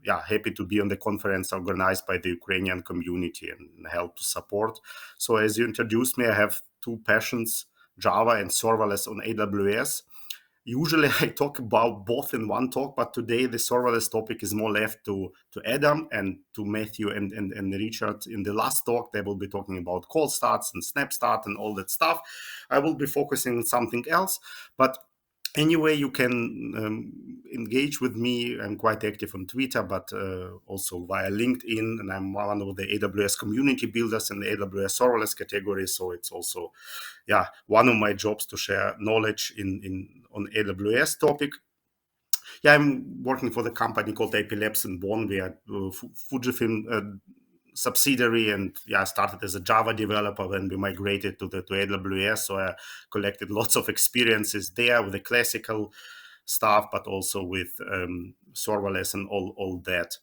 happy to be on the conference organized by the Ukrainian community and help to support. So as you introduced me, I have two passions, Java and serverless on AWS. Usually I talk about both in one talk, but today the serverless topic is more left to Adam and to Matthew and Richard. In the last talk, they will be talking about cold starts and snap start and all that stuff. I will be focusing on something else, but anyway, you can engage with me. I'm quite active on Twitter, but also via LinkedIn, and I'm one of the AWS community builders in the AWS serverless category. So it's also, one of my jobs to share knowledge on AWS topic. I'm working for the company called AP Labs in Bonn. We are Fujifilm subsidiary, and I started as a Java developer when we migrated to AWS. So I collected lots of experiences there with the classical stuff, but also with serverless and all that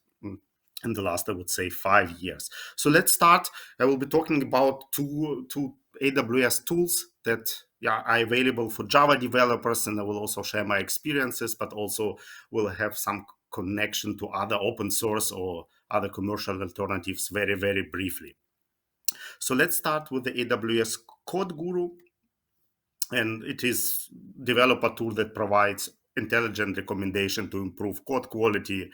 in the last, I would say, 5 years. So let's start. I will be talking about two AWS tools that are available for Java developers, and I will also share my experiences, but also will have some connection to other open source or other commercial alternatives very, very briefly. So let's start with the AWS CodeGuru, and it is developer tool that provides intelligent recommendation to improve code quality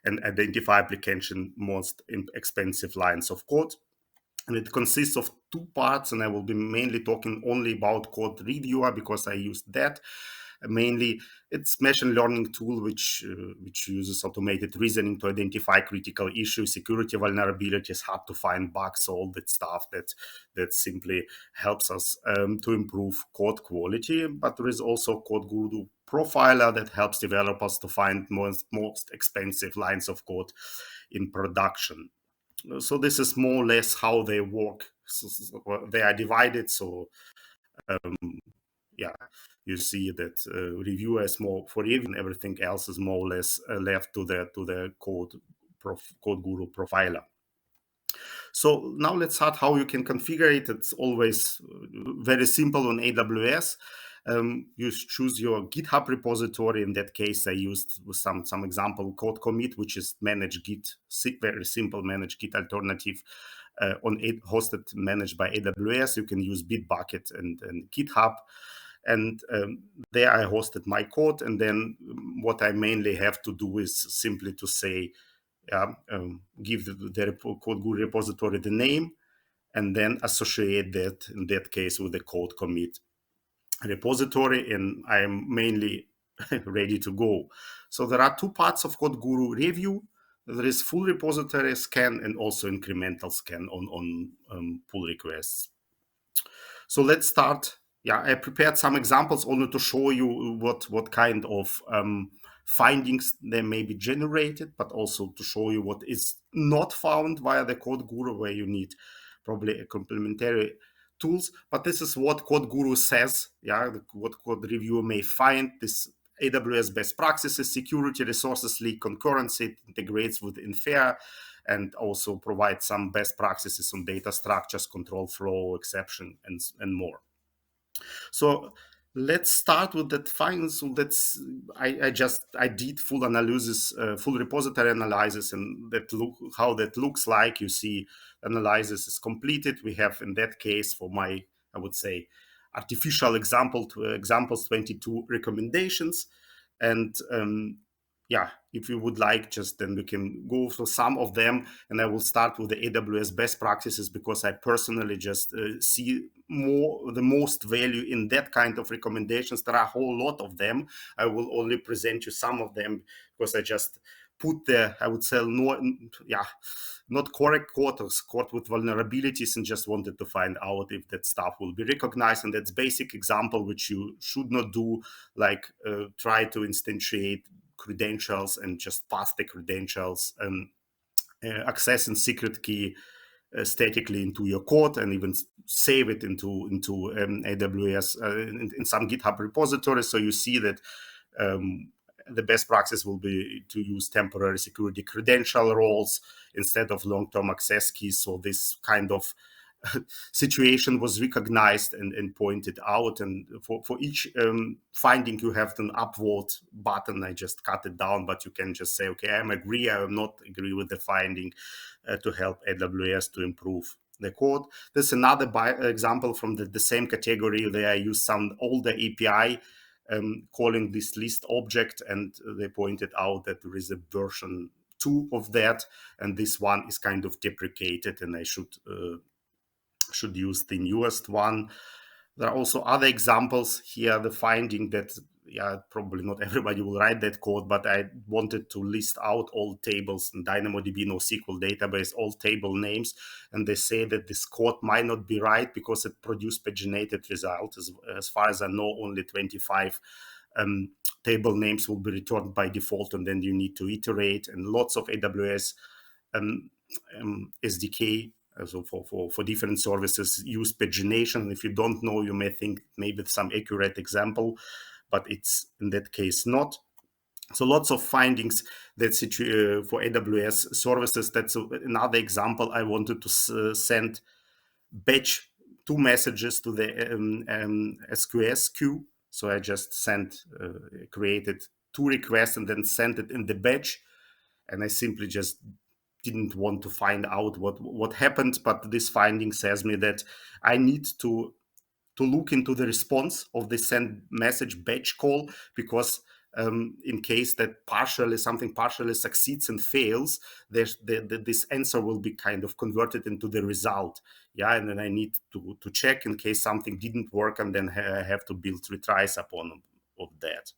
and identify application most expensive lines of code. And it consists of two parts, and I will be mainly talking only about Code Reviewer because I used that. Mainly, it's machine learning tool which uses automated reasoning to identify critical issues, security vulnerabilities, hard to find bugs, all that stuff that simply helps us to improve code quality. But there is also CodeGuru Profiler that helps developers to find most expensive lines of code in production. So this is more or less how they work. So they are divided. So you see that reviewer is more for review, and everything else is more or less left to the CodeGuru Profiler. So now let's start how you can configure it. It's always very simple on AWS. You choose your GitHub repository. In that case, I used some example code commit, which is managed Git, very simple managed Git alternative hosted managed by AWS. You can use Bitbucket and GitHub. And there I hosted my code. And then what I mainly have to do is simply to say, give the CodeGuru repository the name, and then associate that, in that case, with the code commit repository, and I am mainly ready to go. So there are two parts of CodeGuru review. There is full repository scan and also incremental scan on pull requests. So let's start. I prepared some examples only to show you what kind of findings they may be generated, but also to show you what is not found via the CodeGuru, where you need probably a complementary tools. But this is what CodeGuru says, what code reviewer may find. This AWS best practices, security, resources leak, concurrency, it integrates with Infer, and also provide some best practices on data structures, control flow, exception, and more. So let's start with that findings. So that's I did full analysis, full repository analysis, and how that looks like. You see, analysis is completed. We have, in that case, for my, I would say, artificial examples, 22 recommendations. And if you would like, just then we can go through some of them, and I will start with the AWS best practices because I personally just see the most value in that kind of recommendations. There are a whole lot of them. I will only present you some of them because I just put the, I would say, not correct code with vulnerabilities, and just wanted to find out if that stuff will be recognized. And that's basic example which you should not do, like try to instantiate credentials and just pass the credentials, accessing secret key statically into your code, and even save it into AWS in some GitHub repository. So you see that the best practice will be to use temporary security credential roles instead of long-term access keys. So this kind of situation was recognized and pointed out. And for each finding, you have an upvote button. I just cut it down, but you can just say, okay, I am not agree with the finding, to help AWS to improve the code. There's another example from the same category. There I use some older API calling this list object, and they pointed out that there is a version 2 of that, and this one is kind of deprecated, and I should use the newest one. There are also other examples here. The finding that, yeah, probably not everybody will write that code, but I wanted to list out all tables in DynamoDB NoSQL database, all table names, and they say that this code might not be right because it produced paginated result. As far as I know, only 25 table names will be returned by default, and then you need to iterate. And lots of AWS SDK, so for different services, use pagination. If you don't know, you may think maybe some accurate example, but it's in that case not. So lots of findings that for AWS services. That's another example. I wanted to send batch 2 messages to the SQS queue. So I just created 2 requests and then sent it in the batch. And I simply just didn't want to find out what happened, but this finding says me that I need to look into the response of the send message batch call, because in case that something partially succeeds and fails, this answer will be kind of converted into the result. Yeah, and then I need to check in case something didn't work, and then I have to build retries upon of that.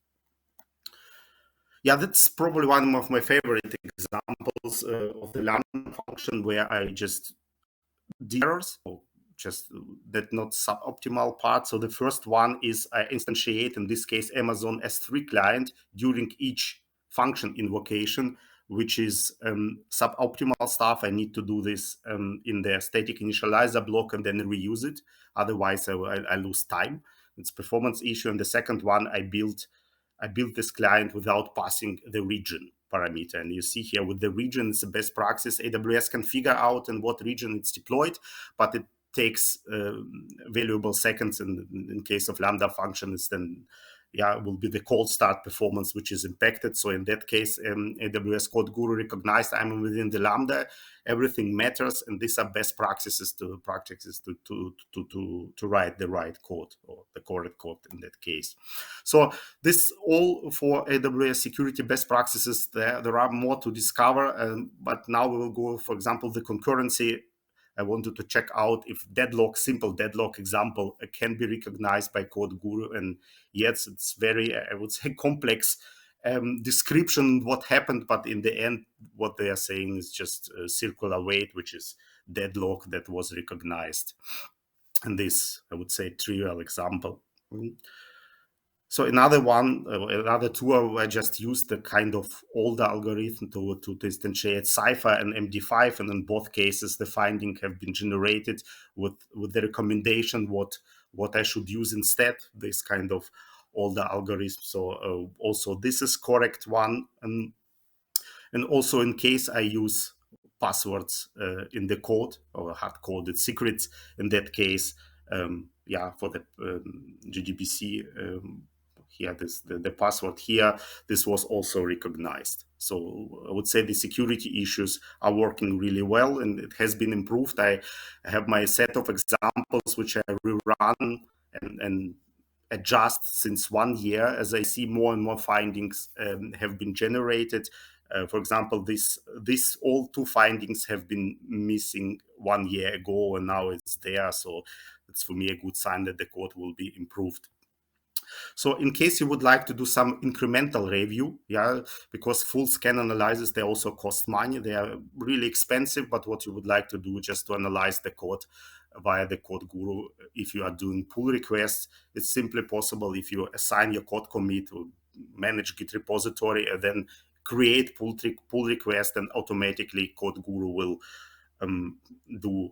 Yeah, that's probably one of my favorite examples of the Lambda function, where I just did errors, or just that not suboptimal part. So the first one is I instantiate, in this case, Amazon S3 client during each function invocation, which is suboptimal stuff. I need to do this in the static initializer block and then reuse it. Otherwise, I lose time. It's a performance issue. And the second one, I built this client without passing the region parameter. And you see here with the region, it's the best practice. AWS can figure out in what region it's deployed, but it takes valuable seconds. In case of Lambda functions, then it will be the cold start performance which is impacted. So in that case, AWS CodeGuru recognized I'm within the Lambda, everything matters, and these are best practices to write the right code, or the correct code in that case. So this all for AWS security best practices. There are more to discover, but now we will go, for example, the concurrency. I wanted to check out if simple deadlock example can be recognized by CodeGuru. And yes, it's very, I would say, complex description what happened, but in the end, what they are saying is just a circular wait, which is deadlock that was recognized. And this, I would say, trivial example. So another tool, I just used the kind of older algorithm to instantiate Cypher and MD5, and in both cases, the findings have been generated with the recommendation what I should use instead. This kind of older algorithm. So also this is correct one, and also in case I use passwords in the code, or hard-coded secrets, in that case, for the GDBC. Here, the password here, this was also recognized. So I would say the security issues are working really well, and it has been improved. I have my set of examples which I rerun and adjust since 1 year, as I see more and more findings have been generated. For example, this all 2 findings have been missing 1 year ago, and now it's there. So it's for me a good sign that the code will be improved. So in case you would like to do some incremental review, because full scan analysis, they also cost money. They are really expensive, but what you would like to do just to analyze the code via the CodeGuru, if you are doing pull requests, it's simply possible if you assign your code commit to manage Git repository and then create pull request, and automatically CodeGuru will do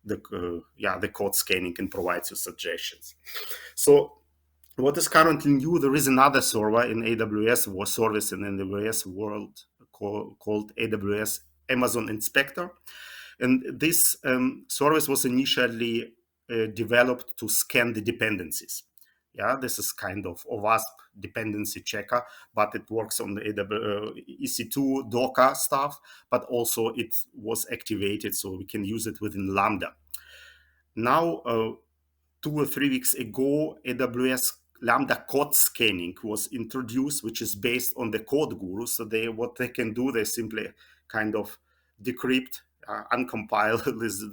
the code scanning and provide you suggestions. So what is currently new, there is another server in AWS, service in AWS world called AWS Amazon Inspector. And this service was initially developed to scan the dependencies. Yeah, this is kind of OWASP dependency checker, but it works on the EC2 Docker stuff, but also it was activated so we can use it within Lambda. Now, 2 or 3 weeks ago, AWS Lambda code scanning was introduced, which is based on the CodeGuru. So what they can do, they simply kind of decrypt, uncompile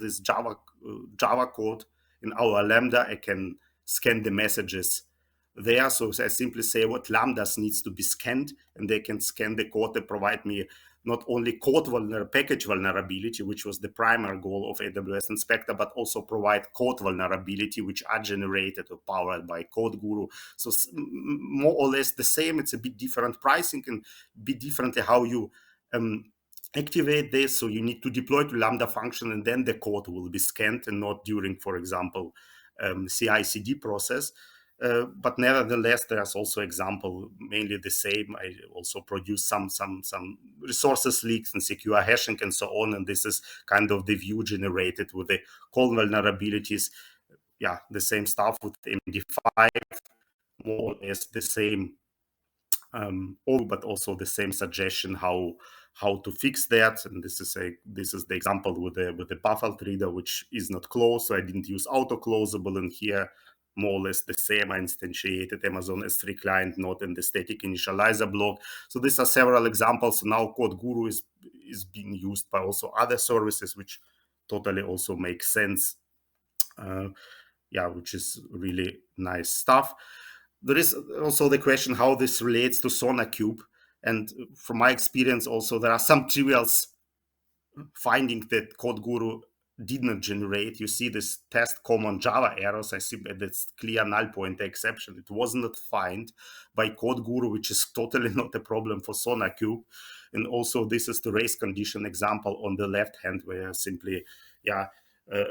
this Java code in our Lambda. I can scan the messages there. So I simply say what Lambdas needs to be scanned, and they can scan the code. They provide me not only package vulnerability, which was the primary goal of AWS Inspector, but also provide code vulnerability, which are generated or powered by CodeGuru. So more or less the same. It's a bit different pricing and a bit differently how you activate this. So you need to deploy to Lambda function, and then the code will be scanned, and not during, for example, CI/CD process. But nevertheless, there's also example mainly the same. I also produce some resources leaks and secure hashing and so on. And this is kind of the view generated with the call vulnerabilities. Yeah, the same stuff with MD5, more or less the same. But also the same suggestion how to fix that. And this is the example with the Buffalo reader, which is not closed. So I didn't use auto closable, and here more or less the same. I instantiated Amazon S3 client node in the static initializer block. So these are several examples. Now CodeGuru is being used by also other services, which totally also makes sense. Which is really nice stuff. There is also the question how this relates to SonarQube. And from my experience also, there are some trivials finding that CodeGuru did not generate. You see this test common Java errors. I see that it's clear null pointer exception. It was not found by CodeGuru, which is totally not a problem for SonarQube. And also this is the race condition example on the left hand, where simply,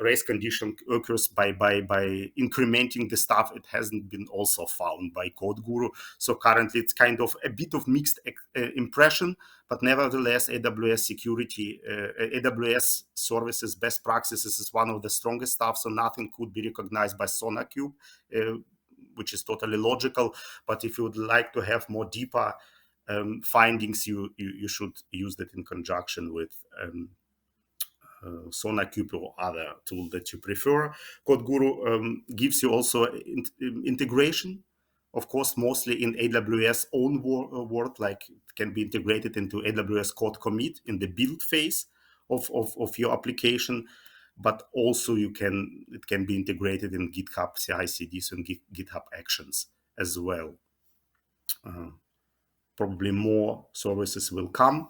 race condition occurs by incrementing the stuff. It hasn't been also found by CodeGuru. So currently it's kind of a bit of mixed impression, but nevertheless, AWS security, AWS services best practices is one of the strongest stuff. So nothing could be recognized by SonarQube, which is totally logical. But if you would like to have more deeper findings, you should use that in conjunction with SonarQube or other tool that you prefer. CodeGuru gives you also integration, of course, mostly in AWS own world, like it can be integrated into AWS Code Commit in the build phase of your application, but also it can be integrated in GitHub CI/CDs and GitHub Actions as well. Probably more services will come.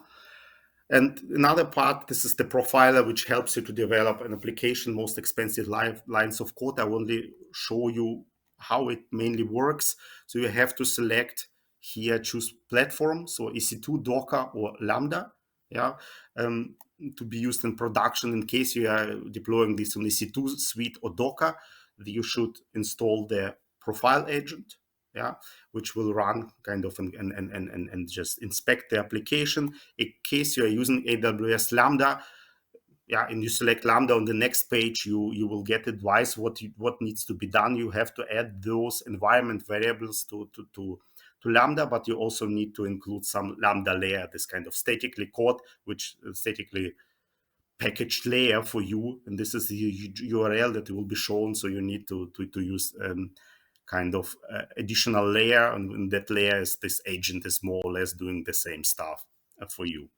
And another part, this is the profiler, which helps you to develop an application, most expensive lines of code. I will only show you how it mainly works. So you have to select here, choose platform. So EC2, Docker, or Lambda, to be used in production. In case you are deploying this on EC2 suite or Docker, you should install the profile agent, which will run kind of and just inspect the application. In case you are using AWS Lambda, and you select Lambda on the next page, you will get advice what needs to be done. You have to add those environment variables to Lambda, but you also need to include some Lambda layer, this kind of statically code, which statically packaged layer for you. And this is the URL that will be shown. So you need to use kind of additional layer, and in that layer this agent is more or less doing the same stuff for you.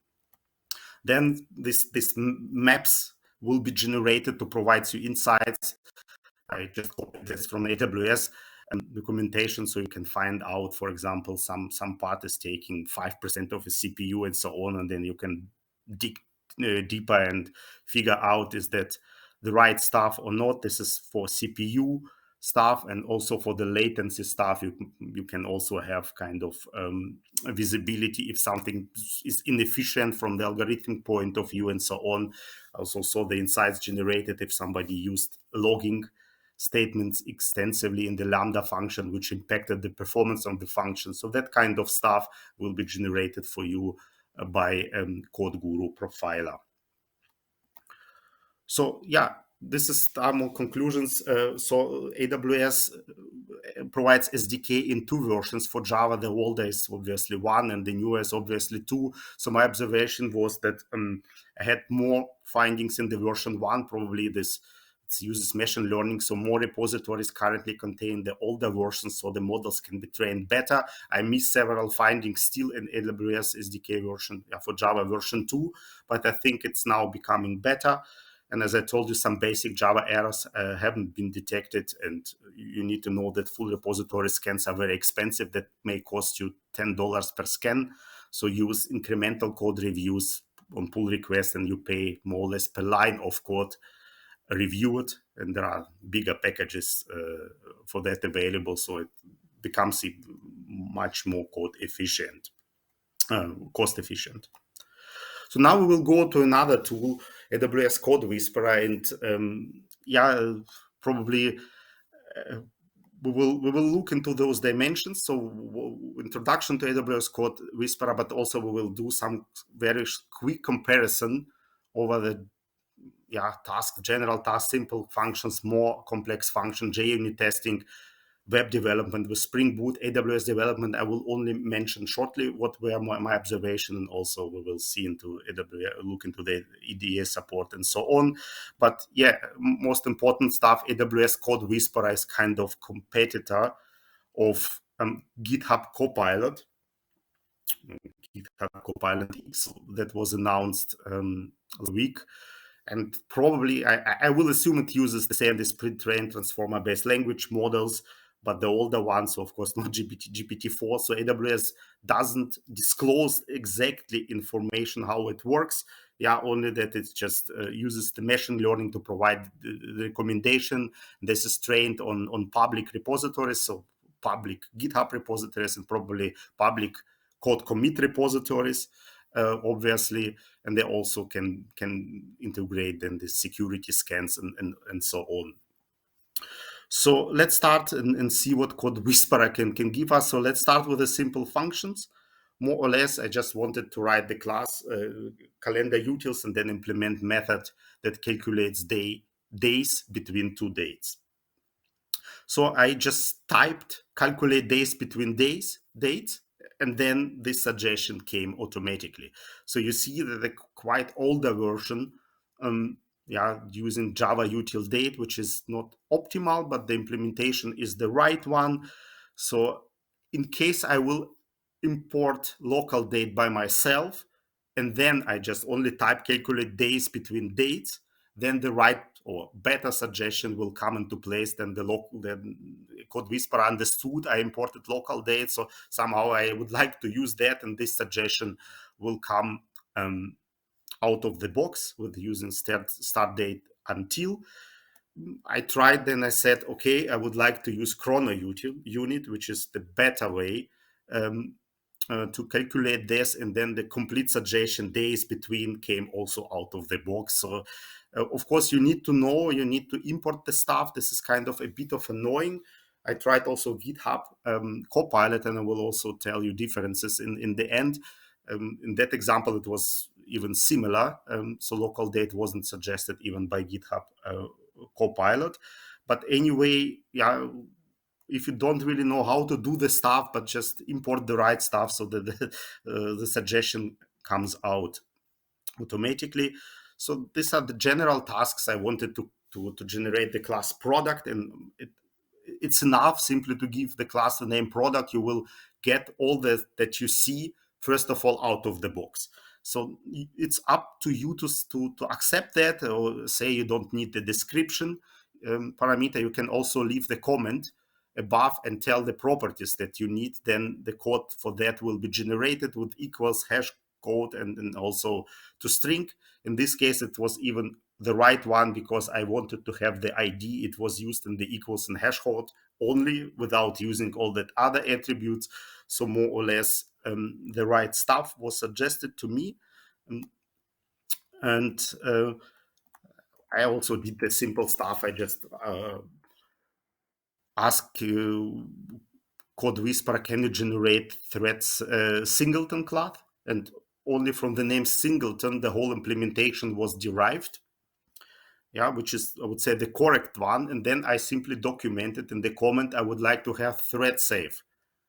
Then this maps will be generated to provide you insights. I just copied this from AWS documentation, so you can find out, for example, some part is taking 5% of a CPU and so on, and then you can dig deeper and figure out is that the right stuff or not. This is for CPU stuff, and also for the latency stuff, you can also have kind of visibility if something is inefficient from the algorithmic point of view and so on. Also saw the insights generated if somebody used logging statements extensively in the Lambda function, which impacted the performance of the function. So that kind of stuff will be generated for you by CodeGuru Profiler. So yeah, this is more conclusions. So AWS provides SDK in two versions. For Java, the older is obviously 1 and the newer is obviously 2. So my observation was that I had more findings in the version 1. Probably this it uses machine learning, so more repositories currently contain the older versions, so the models can be trained better. I missed several findings still in AWS SDK version for Java version 2, but I think it's now becoming better. And as I told you, some basic Java errors haven't been detected. And you need to know that full repository scans are very expensive. That may cost you $10 per scan. So use incremental code reviews on pull request, and you pay more or less per line of code reviewed. And there are bigger packages for that available. So it becomes much more cost efficient. So now we will go to another tool, AWS CodeWhisperer, and probably we will look into those dimensions. So introduction to AWS CodeWhisperer, but also we will do some very quick comparison over the general task, simple functions, more complex function, JUnit testing, web development with Spring Boot, AWS development. I will only mention shortly what were my observation, and also we will see into AWS, look into the EDA support and so on. But yeah, most important stuff, AWS CodeWhisperer is kind of competitor of GitHub Copilot. GitHub Copilot X that was announced last week. And probably, I will assume it uses the same as pre-trained transformer-based language models, but the older ones, of course, not GPT-4. So AWS doesn't disclose exactly information how it works. Yeah, only that it just uses the machine learning to provide the recommendation. This is trained on public repositories, so public GitHub repositories and probably public code commit repositories. Obviously, and they also can integrate then the security scans and so on. So let's start and see what CodeWhisperer can give us. So let's start with the simple functions. More or less, I just wanted to write the class calendar utils and then implement method that calculates days between two dates. So I just typed calculate days between dates, and then this suggestion came automatically. So you see that the quite older version, using Java util date, which is not optimal, but the implementation is the right one. So in case I will import local date by myself, and then I just only type calculate days between dates, then the right or better suggestion will come into place. Then the CodeWhisperer understood I imported local date, so somehow I would like to use that, and this suggestion will come out of the box with using start date until. I tried, then I said, okay, I would like to use chrono unit, which is the better way to calculate this, and then the complete suggestion days between came also out of the box. So of course you need to import the stuff. This is kind of a bit of annoying. I tried also GitHub Copilot, and I will also tell you differences in the end. In that example, it was even similar. So local date wasn't suggested even by GitHub Copilot. But anyway, if you don't really know how to do the stuff, but just import the right stuff so that the suggestion comes out automatically. So these are the general tasks I wanted to generate the class product, and it's enough simply to give the class the name product. You will get all that you see first of all out of the box. So it's up to you to accept that, or say you don't need the description parameter. You can also leave the comment above and tell the properties that you need. Then the code for that will be generated with equals hash code and also to string. In this case, it was even the right one because I wanted to have the ID. It was used in the equals and hash code only without using all that other attributes. So more or less the right stuff was suggested to me. And I also did the simple stuff. I just asked CodeWhisperer, can you generate threads singleton class? And only from the name singleton, the whole implementation was derived. yeah, which is, I would say, the correct one. And then I simply documented in the comment, I would like to have thread safe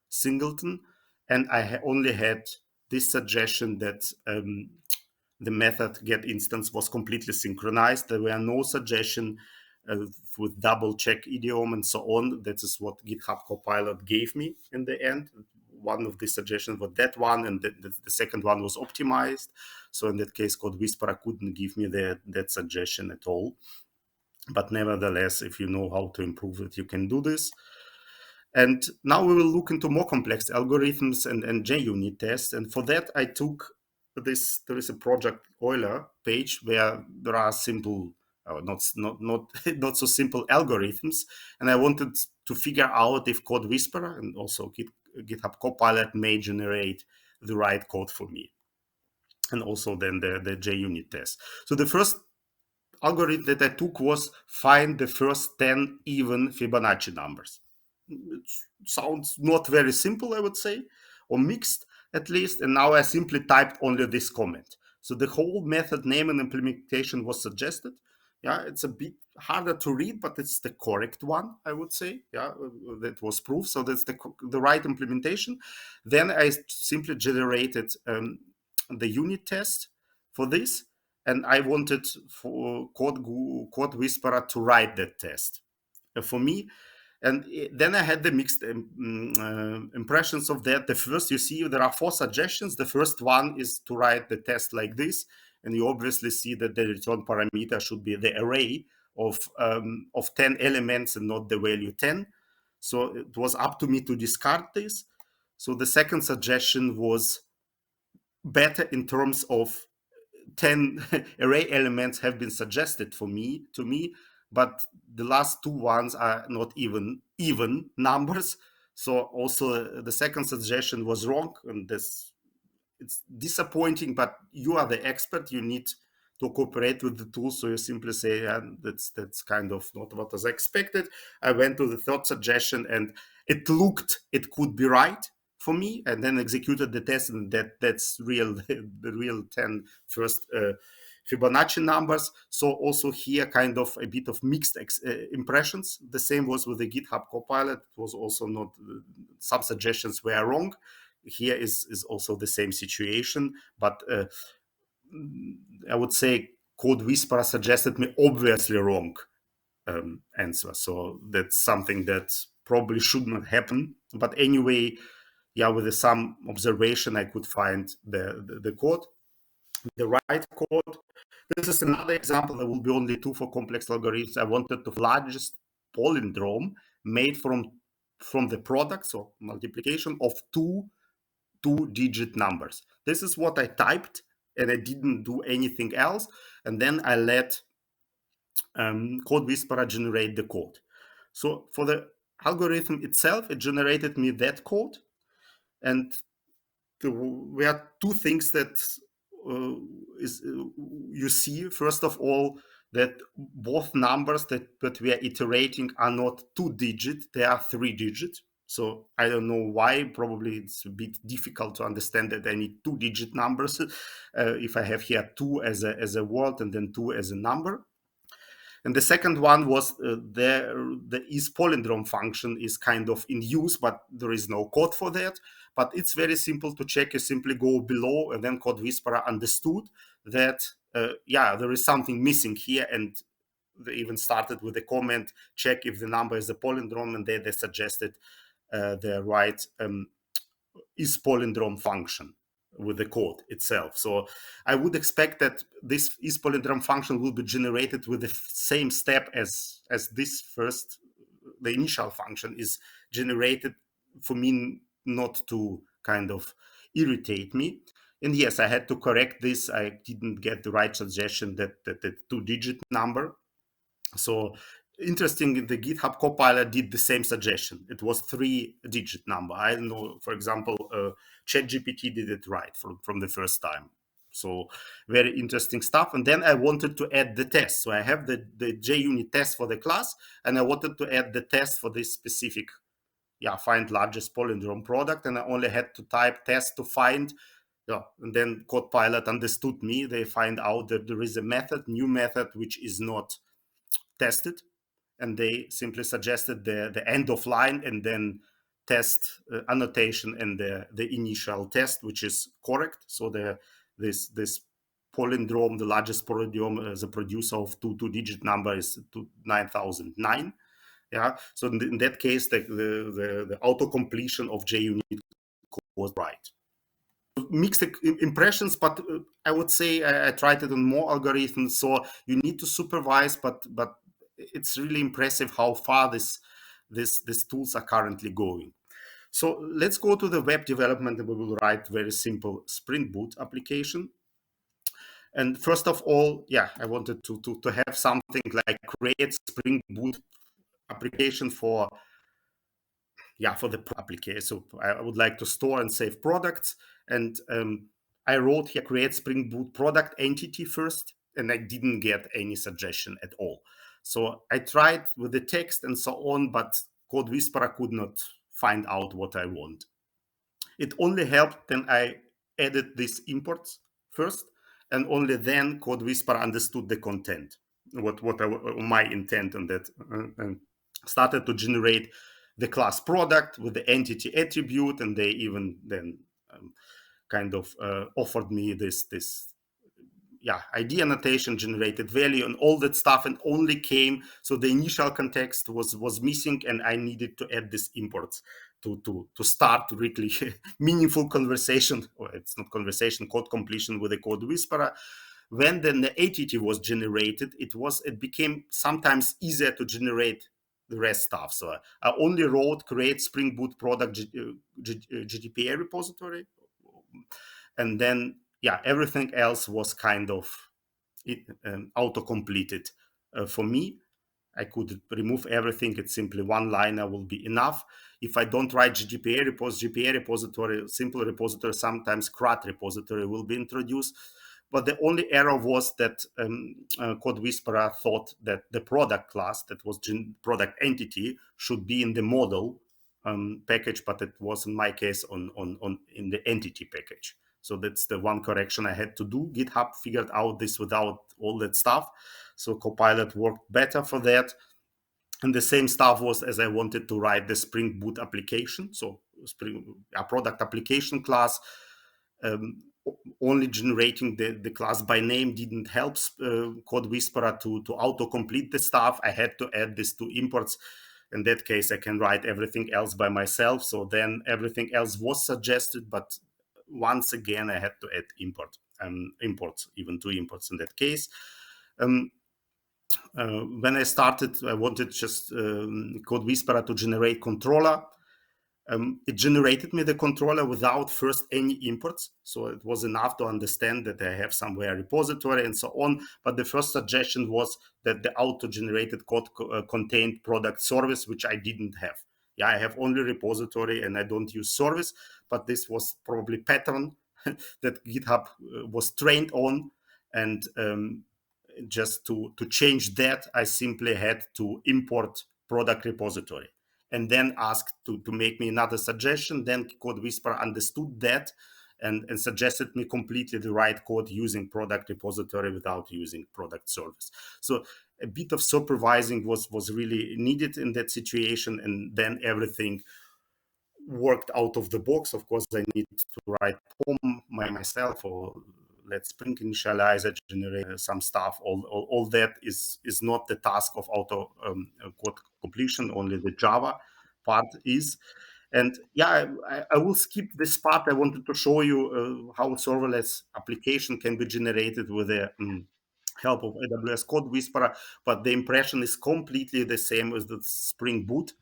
singleton. And I only had this suggestion that the method get instance was completely synchronized. There were no suggestion with double check idiom and so on. That is what GitHub Copilot gave me in the end. One of the suggestions was that one, and the second one was optimized. So in that case, CodeWhisperer couldn't give me that suggestion at all. But nevertheless, if you know how to improve it, you can do this. And now we will look into more complex algorithms and JUnit tests. And for that, I took this. There is a project Euler page where there are simple, not so simple algorithms. And I wanted to figure out if CodeWhisperer and also GitHub Copilot may generate the right code for me. And also then the JUnit test. So the first algorithm that I took was find the first 10 even Fibonacci numbers. It sounds not very simple, I would say, or mixed at least. And now I simply typed only this comment. So the whole method name and implementation was suggested. Yeah, it's a bit harder to read, but it's the correct one, I would say. Yeah, that was proof. So that's the right implementation. Then I simply generated the unit test for this. And I wanted for CodeWhisperer to write that test for me. And then I had the mixed impressions of that. The first, you see, there are 4 suggestions. The first one is to write the test like this. And you obviously see that the return parameter should be the array of 10 elements and not the value 10. So it was up to me to discard this. So the second suggestion was better in terms of 10 array elements have been suggested to me, but the last 2 ones are not even numbers. So also the second suggestion was wrong, and it's disappointing, but you are the expert. You need to cooperate with the tool. So you simply say, yeah, that's kind of not what was expected. I went to the third suggestion, and it could be right for me, and then executed the test, and that's real the real 10 first Fibonacci numbers. So also here kind of a bit of mixed impressions. The same was with the GitHub Copilot. It was also not, some suggestions were wrong. Here is also the same situation, but I would say CodeWhisperer suggested me obviously wrong answer. So that's something that probably should not happen. But anyway, yeah, with some observation, I could find the code, the right code. This is another example. There will be only 2 for complex algorithms. I wanted the largest palindrome made from the product, so multiplication of two-digit numbers. This is what I typed, and I didn't do anything else. And then I let CodeWhisperer generate the code. So for the algorithm itself, it generated me that code. And there were 2 things that you see. First of all, that both numbers that we are iterating are not 2-digit, they are 3-digit. So I don't know why. Probably it's a bit difficult to understand that I need 2-digit numbers if I have here 2 as a word and then 2 as a number. And the second one was the isPalindrome function is kind of in use, but there is no code for that. But it's very simple to check. You simply go below, and then CodeWhisperer understood that, yeah, there is something missing here. And they even started with a comment, check if the number is a palindrome, and they suggested the right isPalindrome function with the code itself. So I would expect that this isPalindrome function will be generated with the same step as this first, the initial function is generated, for me not to kind of irritate me. And yes, I had to correct this. I didn't get the right suggestion that the 2-digit number. So interesting, the GitHub Copilot did the same suggestion. It was 3-digit number. I don't know, for example, ChatGPT did it right from the first time. So very interesting stuff. And then I wanted to add the test. So I have the JUnit test for the class, and I wanted to add the test for this specific, find largest palindrome product. And I only had to type test to find. Yeah, and then CodePilot understood me. They find out that there is a method, new method, which is not test it, and they simply suggested the end of line and then test annotation and the initial test, which is correct. So this palindrome, the largest palindrome, the producer of two-digit number is 9009. Yeah. So in that case, the auto completion of JUnit was right. Mixed impressions, but I would say I tried it on more algorithms. So you need to supervise, but it's really impressive how far these tools are currently going. So let's go to the web development, and we will write very simple Spring Boot application. And first of all, yeah, I wanted to have something like create Spring Boot application for the application. So I would like to store and save products. And I wrote here create Spring Boot product entity first, and I didn't get any suggestion at all. So I tried with the text and so on, but CodeWhisperer could not find out what I want. It only helped when I added these imports first, and only then CodeWhisperer understood the content, my intent on that, and started to generate the class product with the entity attribute, and they even then kind of offered me this ID annotation, generated value, and all that stuff, and only came. So the initial context was missing, and I needed to add these imports to start really meaningful conversation, or it's not conversation, code completion with the CodeWhisperer. When then the entity was generated, it became sometimes easier to generate the rest stuff. So I only wrote create Spring Boot product GDPR repository, and then everything else was kind of auto-completed for me. I could remove everything. It's simply one liner will be enough. If I don't write GDPR repository, simple repository, sometimes CRUD repository will be introduced. But the only error was that CodeWhisperer thought that the product class, that was product entity, should be in the model package, but it was in my case in the entity package. So that's the one correction I had to do. GitHub figured out this without all that stuff. So Copilot worked better for that. And the same stuff was as I wanted to write the Spring Boot application. So a product application class, only generating the class by name didn't help CodeWhisperer to auto-complete the stuff. I had to add these two imports. In that case, I can write everything else by myself. So then everything else was suggested, but once again, I had to add imports, even two imports in that case. When I started, I wanted just CodeWhisperer to generate controller. It generated me the controller without first any imports. So it was enough to understand that I have somewhere a repository and so on. But the first suggestion was that the auto-generated code contained product service, which I didn't have. Yeah, I have only repository and I don't use service, but this was probably pattern that GitHub was trained on. And just to change that, I simply had to import product repository and then asked to make me another suggestion. Then CodeWhisperer understood that and suggested me completely the right code using product repository without using product service. So a bit of supervising was really needed in that situation, and then everything worked out of the box. Of course, I need to write POM myself, or let Spring initializer generate some stuff. All that is not the task of auto code completion. Only the Java part is. And I will skip this part. I wanted to show you how serverless application can be generated with the help of AWS CodeWhisperer, but the impression is completely the same as the Spring Boot.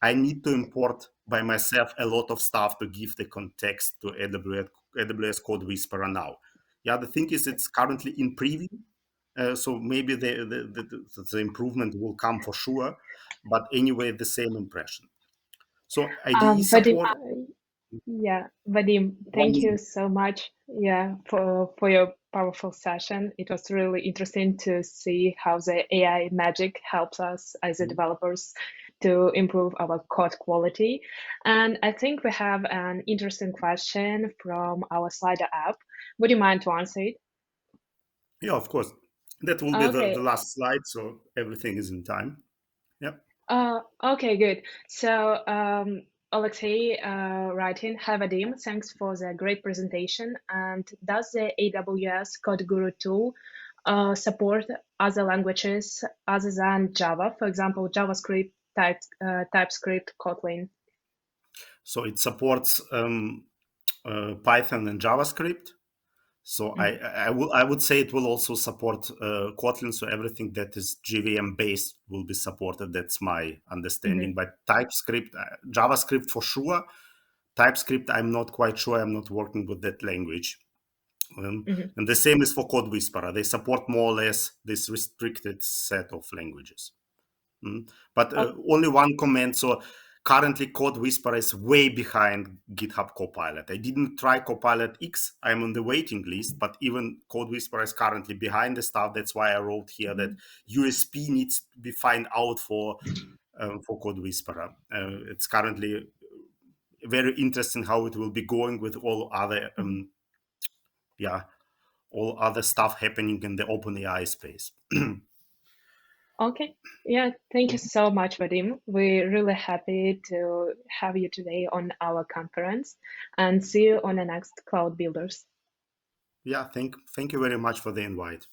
I need to import by myself a lot of stuff to give the context to AWS CodeWhisperer now. Yeah, the thing is, it's currently in preview, so maybe the improvement will come for sure. But anyway, the same impression. So IDE support. Vadym, thank you so much. For your powerful session. It was really interesting to see how the AI magic helps us as the developers to improve our code quality. And I think we have an interesting question from our Slido app. Would you mind to answer it? Yeah, of course. That will be the Okay. last slide, so everything is in time. Yeah. Okay, good. So, Alexei, writing, hi Vadim, thanks for the great presentation. And does the AWS CodeGuru tool support other languages other than Java, for example, JavaScript, TypeScript, Kotlin? So it supports Python and JavaScript. So Mhm, I would say it will also support Kotlin. So everything that is JVM based will be supported. That's my mhm, understanding. But TypeScript, JavaScript for sure. TypeScript, I'm not quite sure. I'm not working with that language. mhm. And the same is for CodeWhisperer. They support more or less this restricted set of languages. But Oh, only one comment. So currently, CodeWhisperer is way behind GitHub Copilot. I didn't try Copilot X. I'm on the waiting list, but even CodeWhisperer is currently behind the stuff. That's why I wrote here that mhm, USP needs to be found out for CodeWhisperer. It's currently very interesting how it will be going with all other mhm. yeah all other stuff happening in the OpenAI space. Okay. Yeah, thank you so much, Vadim. We're really happy to have you today on our conference and see you on the next Cloud Builders. Yeah, thank you very much for the invite.